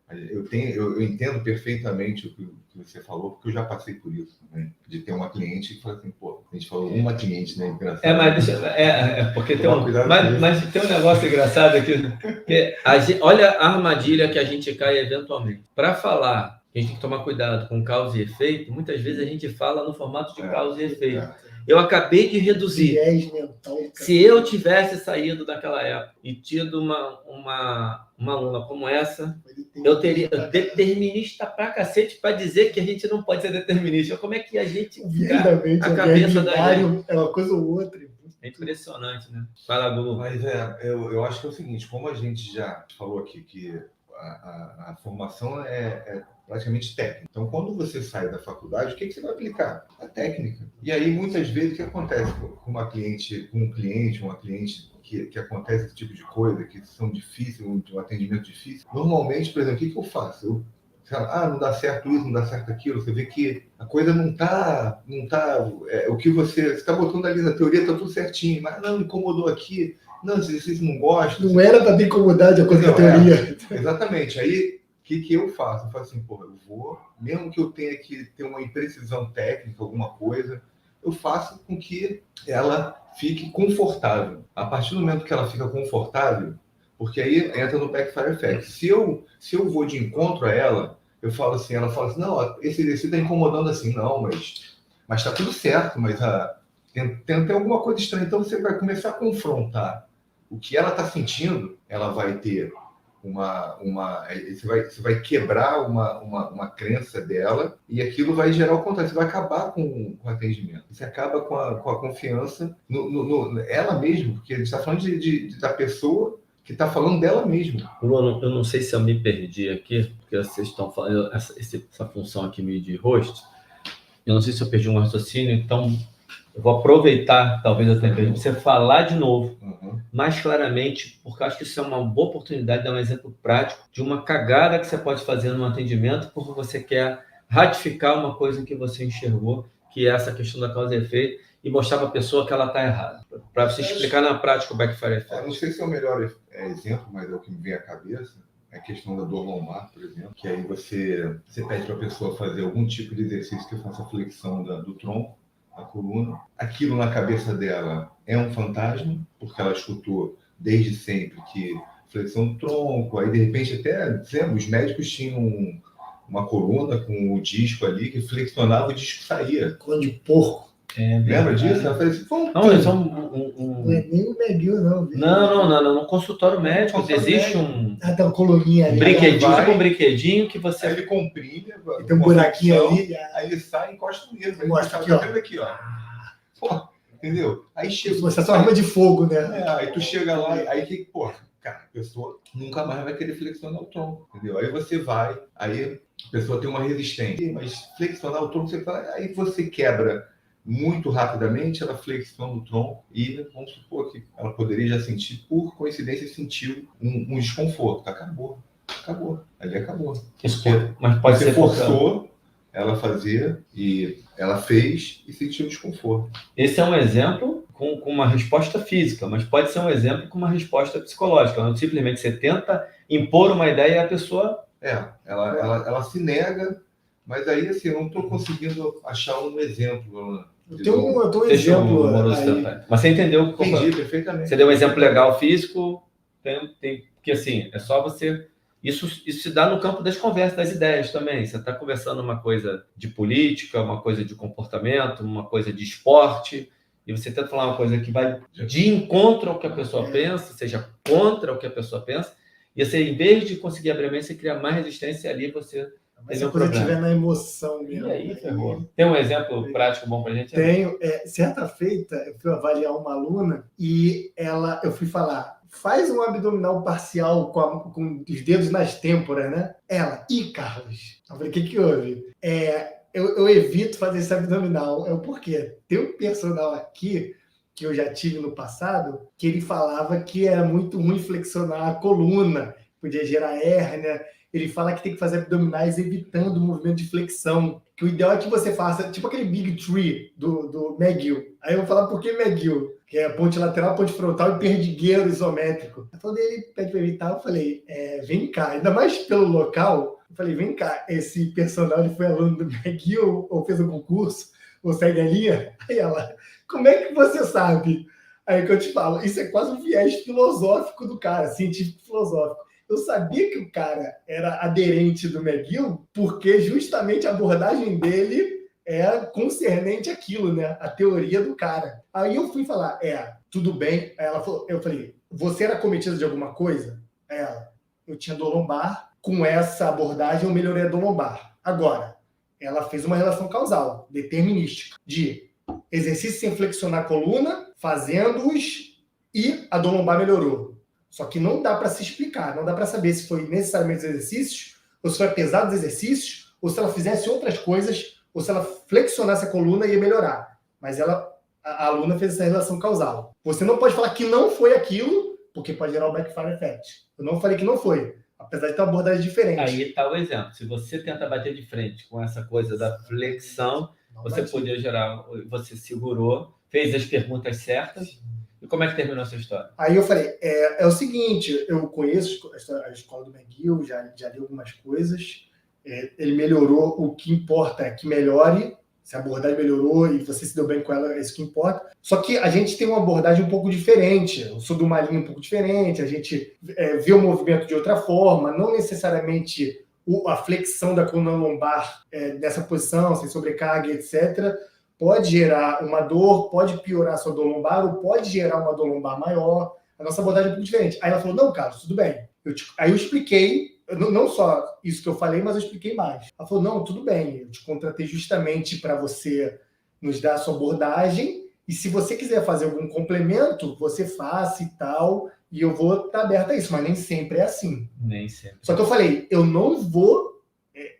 Eu entendo perfeitamente o que você falou, porque eu já passei por isso também. De ter uma cliente que fala assim, a gente falou uma cliente, né? Engraçado. Porque mas tem um negócio engraçado aqui, que olha a armadilha que a gente cai eventualmente. Para falar, a gente tem que tomar cuidado com causa e efeito, muitas vezes a gente fala no formato de causa e efeito. Eu acabei de reduzir. Viés mental. Se eu tivesse saído daquela época e tido uma aluna como essa, eu teria determinista pra cacete para dizer que a gente não pode ser determinista. Como é que a gente... A cabeça da gente é uma coisa ou outra. É impressionante, né? Fala, Google. Mas eu acho que é o seguinte, como a gente já falou aqui que a formação é praticamente técnica. Então, quando você sai da faculdade, o que você vai aplicar? A técnica. E aí, muitas vezes, o que acontece com uma cliente, uma cliente que acontece esse tipo de coisa, que são difíceis, um atendimento difícil, normalmente, por exemplo, o que eu faço? Não dá certo isso, não dá certo aquilo. Você vê que a coisa não tá o que você está botando ali na teoria, está tudo certinho, mas não, incomodou aqui, não, esse exercício não gosta. Não era para ter incomodado de acordo com a teoria. Exatamente. Aí, o que eu faço? Eu falo assim, eu vou, mesmo que eu tenha que ter uma imprecisão técnica, alguma coisa, eu faço com que ela fique confortável. A partir do momento que ela fica confortável, porque aí entra no backfire effect. Se eu vou de encontro a ela, ela fala assim, não, esse exercício está incomodando assim, não, mas está tudo certo, mas tem alguma coisa estranha. Então você vai começar a confrontar o que ela está sentindo, ela vai ter você vai quebrar uma crença dela e aquilo vai gerar o contrário, você vai acabar com o atendimento, você acaba com a confiança ela mesma, porque a gente está falando da pessoa que está falando dela mesma. Bruno, eu não sei se eu me perdi aqui, porque vocês estão falando essa função aqui meio de host, eu não sei se eu perdi um raciocínio, então eu vou aproveitar, talvez eu tenha perdido, você falar de novo, mais claramente, porque eu acho que isso é uma boa oportunidade de dar um exemplo prático de uma cagada que você pode fazer no atendimento porque você quer ratificar uma coisa que você enxergou, que é essa questão da causa e efeito, e mostrar para a pessoa que ela está errada. Para você explicar na prática o backfire effect. Não sei se é o melhor exemplo, mas é o que me vem à cabeça. É a questão da dor lombar, por exemplo, que aí você pede para a pessoa fazer algum tipo de exercício que faça flexão do tronco, a coluna. Aquilo na cabeça dela é um fantasma, porque ela escutou desde sempre que flexão do tronco, aí de repente até, os médicos tinham uma coluna com o disco ali que flexionava, o disco saía. Coluna de porco. Lembra disso? Ela fez assim, não é nem o McGill, não. Não, no consultório médico existe tem uma coluninha ali. Um brinquedinho que você... Aí ele comprime, tem um buraquinho ali. Aí ele sai e encosta no mesmo. Mostra aqui, ó. Pô, entendeu? Aí chega... Você é só arma de fogo, né? Aí tu chega lá, aí que, cara, a pessoa nunca mais vai querer flexionar o tronco, entendeu? Aí você vai, aí a pessoa tem uma resistência. Mas flexionar o tronco, aí você quebra muito rapidamente, ela flexiona o tronco e vamos supor que ela poderia já sentir, por coincidência, sentiu um desconforto. Acabou. Ali acabou. Mas pode ser forçou ela fazer e ela fez e sentiu desconforto. Esse é um exemplo com uma resposta física, mas pode ser um exemplo com uma resposta psicológica. Não simplesmente você tenta impor uma ideia e a pessoa... Ela se nega, mas aí assim, eu não estou conseguindo achar um exemplo. Eu tenho um exemplo aí. Mas você entendeu? Entendi perfeitamente. Você deu um exemplo legal físico, porque assim, é só você... Isso se dá no campo das conversas, das ideias também. Você está conversando uma coisa de política, uma coisa de comportamento, uma coisa de esporte, e você tenta falar uma coisa que vai de encontro ao que a pessoa pensa, seja contra o que a pessoa pensa, e você, em vez de conseguir abrir a mente, você cria mais resistência e ali você... Mas se a coisa estiver na emoção mesmo. E aí, ferrou. Tem um exemplo prático bom pra gente? Tenho. Certa feita, eu fui avaliar uma aluna e eu fui falar, faz um abdominal parcial com os dedos nas têmporas, né? Ela, Carlos. Eu falei, o que houve? Eu evito fazer esse abdominal. Por quê? Tem um personal aqui que eu já tive no passado, que ele falava que era muito ruim flexionar a coluna, podia gerar hérnia. Ele fala que tem que fazer abdominais evitando o movimento de flexão. Que o ideal é que você faça, tipo aquele Big Tree do McGill. Aí eu vou falar por que McGill? Que é ponte lateral, ponte frontal e perdigueiro isométrico. Aí quando ele pede para evitar, eu falei, vem cá. Ainda mais pelo local, eu falei, vem cá, esse personal ele foi aluno do McGill ou fez um concurso, ou segue a linha? Aí ela, como é que você sabe? Aí que eu te falo, isso é quase um viés filosófico do cara, científico-filosófico. Eu sabia que o cara era aderente do McGill porque justamente a abordagem dele é concernente àquilo, né? A teoria do cara. Aí eu fui falar, tudo bem. Aí ela falou, eu falei, você era cometido de alguma coisa? Ela, eu tinha dor lombar. Com essa abordagem, eu melhorei a dor lombar. Agora, ela fez uma relação causal, determinística, de exercício sem flexionar a coluna, fazendo-os, e a dor lombar melhorou. Só que não dá para se explicar, não dá para saber se foi necessariamente os exercícios, ou se foi apesar dos exercícios, ou se ela fizesse outras coisas, ou se ela flexionasse a coluna ia melhorar. Mas a aluna fez essa relação causal. Você não pode falar que não foi aquilo, porque pode gerar o backfire effect. Eu não falei que não foi, apesar de ter uma abordagem diferente. Aí está o exemplo. Se você tenta bater de frente com essa coisa da flexão, você poderia gerar... Você segurou, fez as perguntas certas. Sim. E como é que terminou essa história? Aí eu falei, é o seguinte, eu conheço a escola do McGill, já li algumas coisas, ele melhorou, o que importa é que melhore, se a abordagem melhorou e você se deu bem com ela, é isso que importa. Só que a gente tem uma abordagem um pouco diferente, eu sou de uma linha um pouco diferente, a gente vê o movimento de outra forma, não necessariamente a flexão da coluna lombar nessa posição, sem sobrecarga, etc., pode gerar uma dor, pode piorar a sua dor lombar, ou pode gerar uma dor lombar maior. A nossa abordagem é um pouco diferente. Aí ela falou, não, Carlos, tudo bem. Aí eu expliquei, não só isso que eu falei, mas eu expliquei mais. Ela falou, não, tudo bem, eu te contratei justamente para você nos dar a sua abordagem, e se você quiser fazer algum complemento, você faça e tal, e eu vou estar aberta a isso, mas nem sempre é assim. Nem sempre. Só que eu falei, eu não vou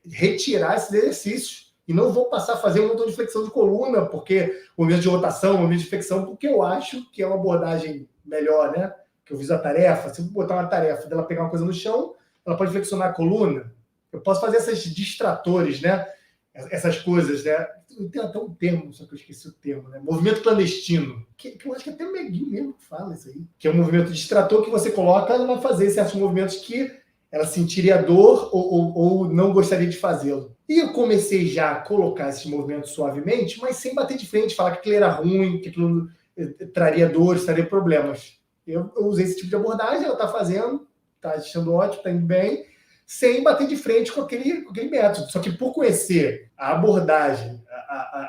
retirar esses exercícios, e não vou passar a fazer um montão de flexão de coluna, porque o movimento de rotação, o movimento de flexão, porque eu acho que é uma abordagem melhor, né? Que eu fiz a tarefa, se eu botar uma tarefa dela pegar uma coisa no chão, ela pode flexionar a coluna. Eu posso fazer esses distratores, né? Essas coisas, né? Tem até um termo, só que eu esqueci o termo, né? Movimento clandestino, que eu acho que até o McGill mesmo fala isso aí. Que é um movimento distrator que você coloca, ela vai fazer certos movimentos que ela sentiria dor ou não gostaria de fazê-lo. E eu comecei já a colocar esses movimentos suavemente, mas sem bater de frente, falar que aquilo era ruim, que aquilo traria dores, traria problemas. Eu usei esse tipo de abordagem, ela está fazendo, está achando ótimo, está indo bem, sem bater de frente com aquele método. Só que por conhecer a abordagem,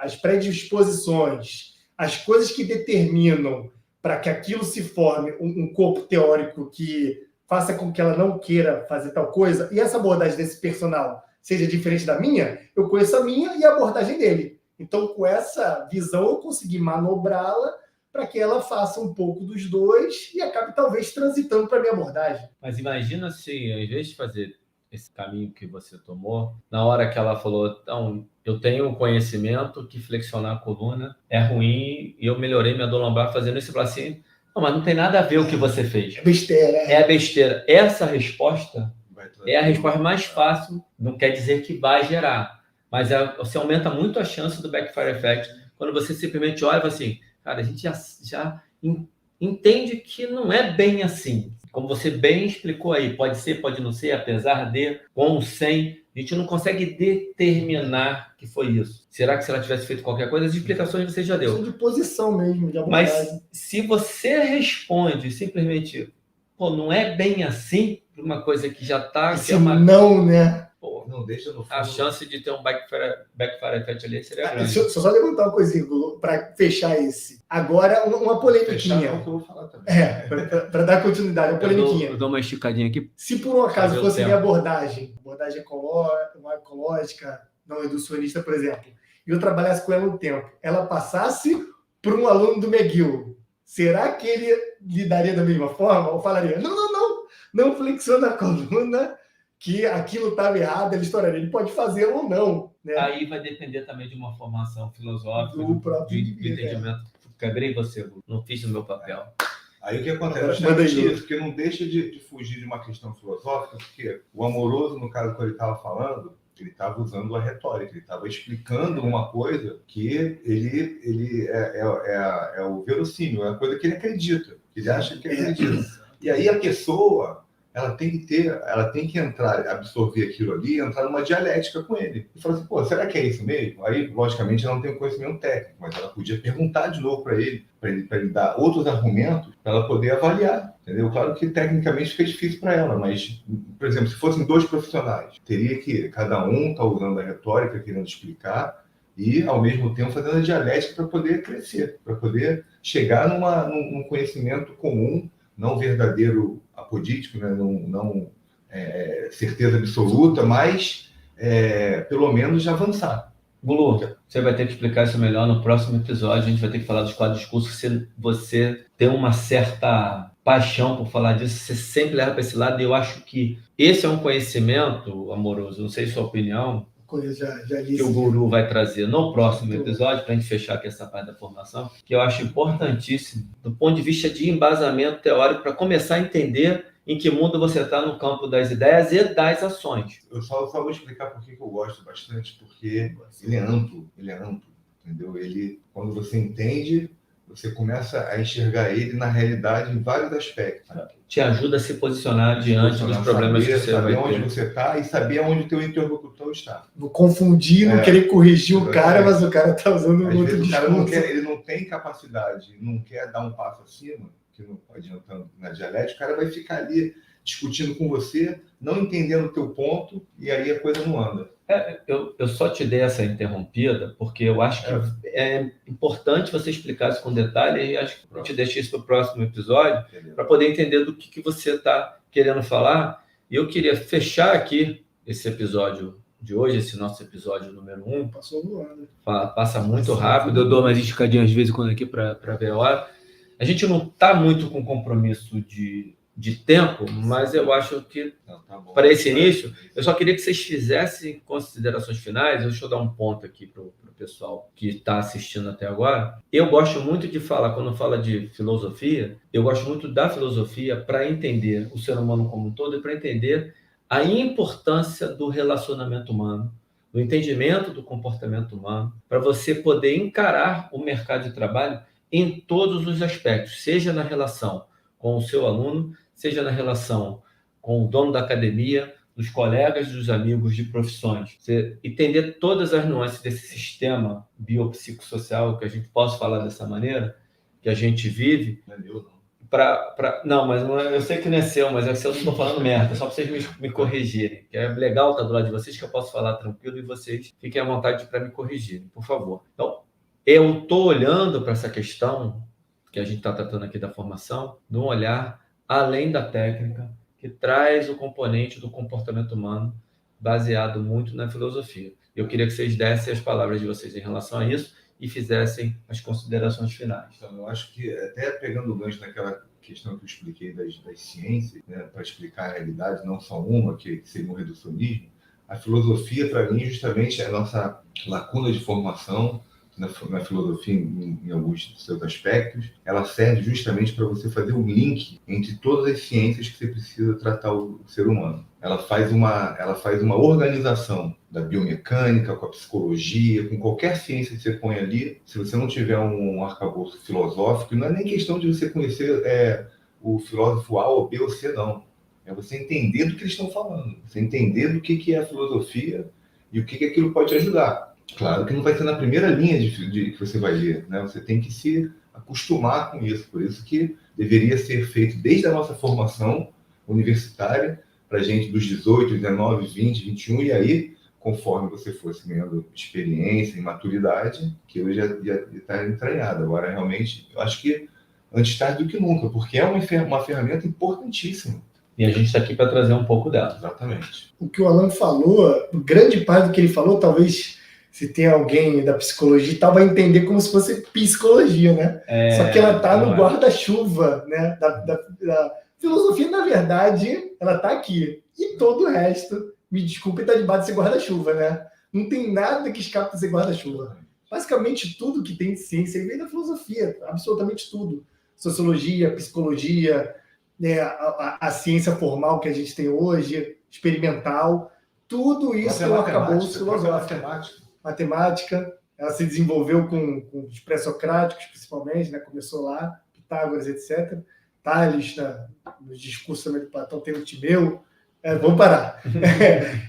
as predisposições, as coisas que determinam para que aquilo se forme um corpo teórico que faça com que ela não queira fazer tal coisa, e essa abordagem desse personal seja diferente da minha, eu conheço a minha e a abordagem dele. Então, com essa visão, eu consegui manobrá-la para que ela faça um pouco dos dois e acabe, talvez, transitando para a minha abordagem. Mas imagina se, ao invés de fazer esse caminho que você tomou, na hora que ela falou, então, eu tenho um conhecimento que flexionar a coluna é ruim e eu melhorei minha dor lombar fazendo isso, assim, não, mas não tem nada a ver o que você fez. É besteira. É besteira. Essa resposta é a resposta mais fácil, não quer dizer que vai gerar, mas você aumenta muito a chance do backfire effect quando você simplesmente olha e fala assim, cara, a gente já entende que não é bem assim. Como você bem explicou aí, pode ser, pode não ser, apesar de, com, sem, a gente não consegue determinar que foi isso. Será que se ela tivesse feito qualquer coisa, as explicações você já deu. Isso de posição mesmo, de abordagem. Mas se você responde simplesmente, pô, não é bem assim, uma coisa que já está... Não, né? Pô, não deixa no fundo. A chance de ter um backfire effect ali seria grande. Deixa eu só levantar uma coisinha para fechar esse. Agora, uma polemiquinha. Fechar, que eu vou falar também. Para dar continuidade, uma polemiquinha. Eu dou uma esticadinha aqui. Se por um acaso fosse minha abordagem ecológica, não reducionista, por exemplo, e eu trabalhasse com ela um tempo, ela passasse para um aluno do McGill, será que ele lidaria da mesma forma? Ou falaria, não flexiona a coluna, que aquilo estava errado, ele estouraria. Ele pode fazer ou não. Né? Aí vai depender também de uma formação filosófica, do próprio entendimento. Quebrei você, não fiz o meu papel. Aí o que acontece? Eu isso, porque não deixa de fugir de uma questão filosófica, porque o amoroso, no caso que ele estava falando, ele estava usando a retórica, ele estava explicando uma coisa que ele é o verossímil, é a coisa que ele acredita, que ele acha que acredita. E aí a pessoa, ela tem que entrar, absorver aquilo ali, entrar numa dialética com ele. E falar assim, pô, será que é isso mesmo? Aí, logicamente, ela não tem conhecimento técnico, mas ela podia perguntar de novo para ele dar outros argumentos para ela poder avaliar, entendeu? Claro que tecnicamente fica difícil para ela, mas, por exemplo, se fossem dois profissionais, teria que cada um estar usando a retórica, querendo explicar, e, ao mesmo tempo, fazendo a dialética para poder crescer, para poder chegar num conhecimento comum, não verdadeiro apodítico, né? não certeza absoluta, mas pelo menos de avançar. Gulu, você vai ter que explicar isso melhor no próximo episódio. A gente vai ter que falar dos quadros de discurso. Se você tem uma certa paixão por falar disso, você sempre leva para esse lado. E eu acho que esse é um conhecimento, Amoroso, não sei sua opinião, já li que o Guru vai trazer no próximo episódio, para a gente fechar aqui essa parte da formação, que eu acho importantíssimo, do ponto de vista de embasamento teórico, para começar a entender em que mundo você está no campo das ideias e das ações. Eu só vou explicar por que eu gosto bastante, porque ele é amplo, entendeu? Quando você entende, você começa a enxergar ele na realidade em vários aspectos. Te ajuda a se posicionar diante dos problemas que você vai ter. Saber onde você está e saber onde o teu interlocutor está. Não confundir, não querer corrigir o cara, mas o cara está usando um outro discurso. O cara ele não tem capacidade, não quer dar um passo acima, que não adiantando na dialética, o cara vai ficar ali discutindo com você, não entendendo o teu ponto, e aí a coisa não anda. Eu só te dei essa interrompida, porque eu acho que é importante você explicar isso com detalhe, e acho que eu te deixei isso para o próximo episódio, para poder entender do que você está querendo falar. E eu queria fechar aqui esse episódio de hoje, esse nosso episódio número 1. Passou voando. Passa muito rápido, eu dou uma esticadinha às vezes quando aqui para ver a hora. A gente não está muito com compromisso de tempo, mas eu acho que para esse início, eu só queria que vocês fizessem considerações finais. Deixa eu dar um ponto aqui para o pessoal que está assistindo até agora. Eu gosto muito de falar, quando fala de filosofia, eu gosto muito da filosofia para entender o ser humano como um todo e para entender a importância do relacionamento humano, do entendimento do comportamento humano, para você poder encarar o mercado de trabalho em todos os aspectos, seja na relação com o seu aluno, seja na relação com o dono da academia, dos colegas, dos amigos de profissões. Você entender todas as nuances desse sistema biopsicossocial, que a gente possa falar dessa maneira, que a gente vive. Não é meu, não. Não, mas eu sei que não é seu, mas é que eu não estou falando merda, só para vocês me corrigirem. Que é legal estar do lado de vocês, que eu posso falar tranquilo e vocês fiquem à vontade para me corrigirem, por favor. Então, eu estou olhando para essa questão que a gente está tratando aqui da formação, de um olhar além da técnica, que traz o componente do comportamento humano, baseado muito na filosofia. Eu queria que vocês dessem as palavras de vocês em relação a isso e fizessem as considerações finais. Então, eu acho que, até pegando o gancho naquela questão que eu expliquei das ciências, né, para explicar a realidade, não só uma, que seria um reducionismo, a filosofia, para mim, justamente é a nossa lacuna de formação na filosofia, em alguns dos seus aspectos. Ela serve justamente para você fazer um link entre todas as ciências que você precisa tratar o ser humano. Ela faz uma organização da biomecânica, com a psicologia, com qualquer ciência que você põe ali. Se você não tiver um arcabouço filosófico, não é nem questão de você conhecer o filósofo A ou B ou C, não. É você entender do que eles estão falando, você entender do que é a filosofia e o que aquilo pode te ajudar. Claro que não vai ser na primeira linha que você vai ler, né? Você tem que se acostumar com isso. Por isso que deveria ser feito desde a nossa formação universitária, para a gente dos 18, 19, 20, 21, e aí, conforme você fosse ganhando experiência e maturidade, que eu já está entranhado. Agora, realmente, eu acho que antes tarde do que nunca, porque é uma ferramenta importantíssima. E a gente está aqui para trazer um pouco dela. Exatamente. O que o Alan falou, grande parte do que ele falou, talvez, se tem alguém da psicologia e tal, vai entender como se fosse psicologia, né? Só que ela está no guarda-chuva, né? Da filosofia, na verdade, ela está aqui. E todo o resto, me desculpe, está debaixo desse guarda-chuva, né? Não tem nada que escape desse guarda-chuva. Basicamente, tudo que tem de ciência vem da filosofia, absolutamente tudo. Sociologia, psicologia, né? A ciência formal que a gente tem hoje, experimental, tudo isso tem um arcabouço filosófico. Matemática, ela se desenvolveu com os pré-socráticos, principalmente, né? Começou lá, Pitágoras, etc. Tales, nos discursos também do Platão, tem o Timeu. Vamos parar.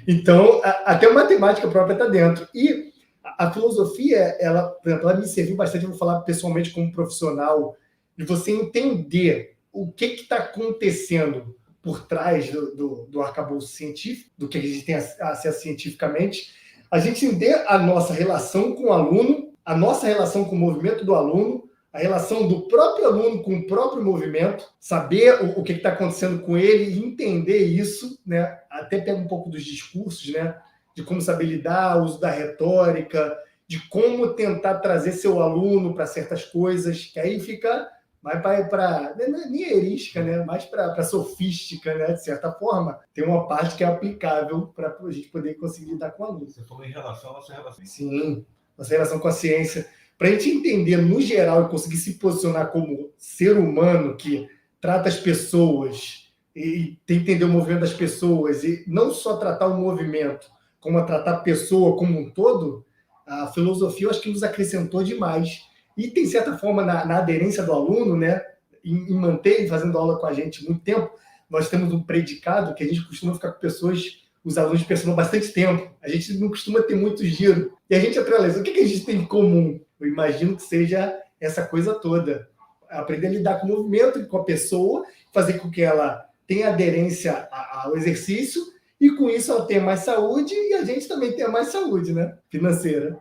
Então, até a matemática própria está dentro. E a filosofia, ela, por exemplo, ela me serviu bastante, eu vou falar pessoalmente como profissional, de você entender o que está acontecendo por trás do arcabouço científico, do que a gente tem acesso cientificamente, a gente entender a nossa relação com o aluno, a nossa relação com o movimento do aluno, a relação do próprio aluno com o próprio movimento, saber o que está acontecendo com ele e entender isso, né? Até pega um pouco dos discursos, né? De como saber lidar, o uso da retórica, de como tentar trazer seu aluno para certas coisas, que aí fica mais para nem heurística, né? Mais para sofística, né? De certa forma, tem uma parte que é aplicável para a gente poder conseguir lidar com o aluno. Você falou em relação à nossa relação. Sim, nossa relação com a ciência. Para a gente entender no geral e conseguir se posicionar como ser humano que trata as pessoas e tem que entender o movimento das pessoas e não só tratar o movimento, como a tratar a pessoa como um todo, a filosofia eu acho que nos acrescentou demais. E tem certa forma na aderência do aluno, né, em manter fazendo aula com a gente muito tempo, nós temos um predicado que a gente costuma ficar com pessoas, os alunos pensam bastante tempo. A gente não costuma ter muito giro. E a gente atreleza. O que a gente tem em comum? Eu imagino que seja essa coisa toda. Aprender a lidar com o movimento e com a pessoa, fazer com que ela tenha aderência ao exercício e com isso ela tenha mais saúde e a gente também tenha mais saúde, né? Financeira.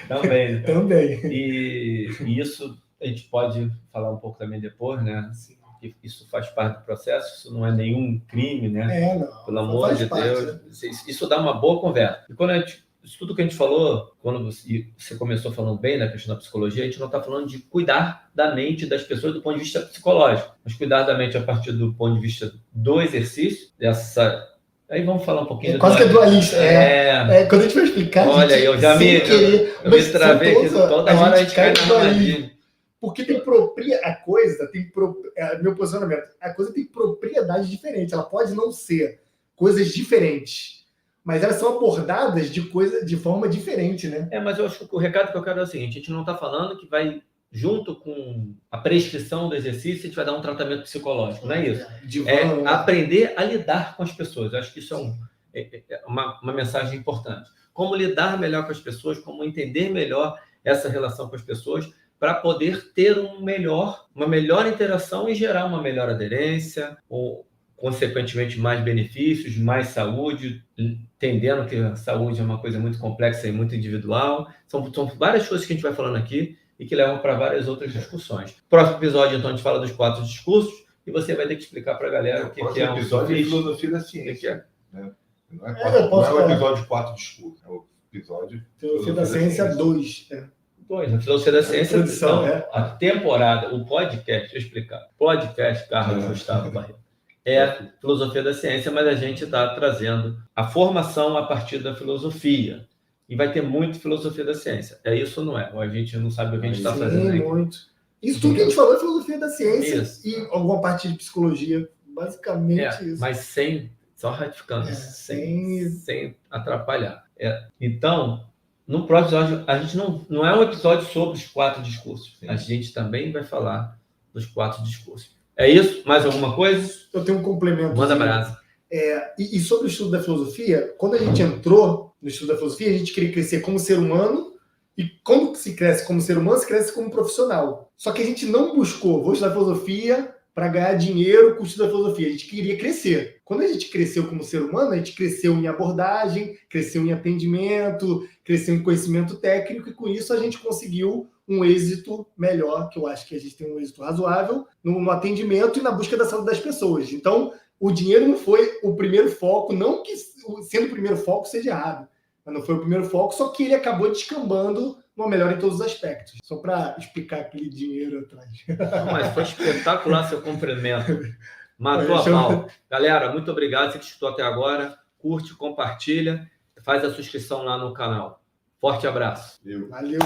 Também. Também. E isso a gente pode falar um pouco também depois, né? Sim. Isso faz parte do processo, isso não é nenhum crime, né? Não. Pelo amor de Deus. Né? Isso dá uma boa conversa. E quando isso tudo que a gente falou, quando você começou falando bem na questão da psicologia, a gente não está falando de cuidar da mente das pessoas do ponto de vista psicológico, mas cuidar da mente a partir do ponto de vista do exercício, Aí vamos falar um pouquinho... Quase que é dualista. Quando a gente vai explicar... Olha, eu já me travei aqui, toda hora a gente cai na armadilha. Porque tem a coisa, meu posicionamento, a coisa tem propriedades diferentes, ela pode não ser coisas diferentes, mas elas são abordadas de forma diferente, né? Mas eu acho que o recado que eu quero é o seguinte, a gente não está falando que vai, junto com a prescrição do exercício, a gente vai dar um tratamento psicológico, não é isso? Aprender a lidar com as pessoas, eu acho que isso é uma mensagem importante. Como lidar melhor com as pessoas, como entender melhor essa relação com as pessoas, para poder ter uma melhor interação e gerar uma melhor aderência, ou, consequentemente, mais benefícios, mais saúde, entendendo que a saúde é uma coisa muito complexa e muito individual. São várias coisas que a gente vai falando aqui e que levam para várias outras discussões. Próximo episódio, então, a gente fala dos 4 discursos e você vai ter que explicar para a galera o que é um episódio de filosofia da ciência. Não é o episódio 4 discursos, é o episódio filosofia da ciência 2. A filosofia da ciência, a temporada, o podcast, deixa eu explicar. Podcast Carlos Gustavo Barreto. Filosofia da ciência, mas a gente está trazendo a formação a partir da filosofia. E vai ter muito filosofia da ciência. É isso ou não é? Ou a gente não sabe o que a gente está fazendo aqui? Muito. Isso tudo que a gente falou é filosofia da ciência e alguma parte de psicologia. Basicamente isso. Mas só ratificando, sem atrapalhar. Então... No próximo episódio, a gente não é um episódio sobre os 4 discursos. Sim. A gente também vai falar dos 4 discursos. É isso? Mais alguma coisa? Eu tenho um complemento. Manda brasa. E sobre o estudo da filosofia, quando a gente entrou no estudo da filosofia, a gente queria crescer como ser humano. E como se cresce como ser humano, se cresce como profissional. Só que a gente não buscou, vou estudar filosofia para ganhar dinheiro com o estudo da filosofia. A gente queria crescer. Quando a gente cresceu como ser humano, a gente cresceu em abordagem, cresceu em atendimento, cresceu em conhecimento técnico, e com isso a gente conseguiu um êxito melhor, que eu acho que a gente tem um êxito razoável, no atendimento e na busca da saúde das pessoas. Então, o dinheiro não foi o primeiro foco, não que sendo o primeiro foco seja errado, mas não foi o primeiro foco, só que ele acabou descambando uma melhora em todos os aspectos. Só para explicar aquele dinheiro atrás. Não, mas foi espetacular seu cumprimento. Matou a pau. Galera, muito obrigado. Você que escutou até agora. Curte, compartilha. Faz a sua inscrição lá no canal. Forte abraço. Valeu.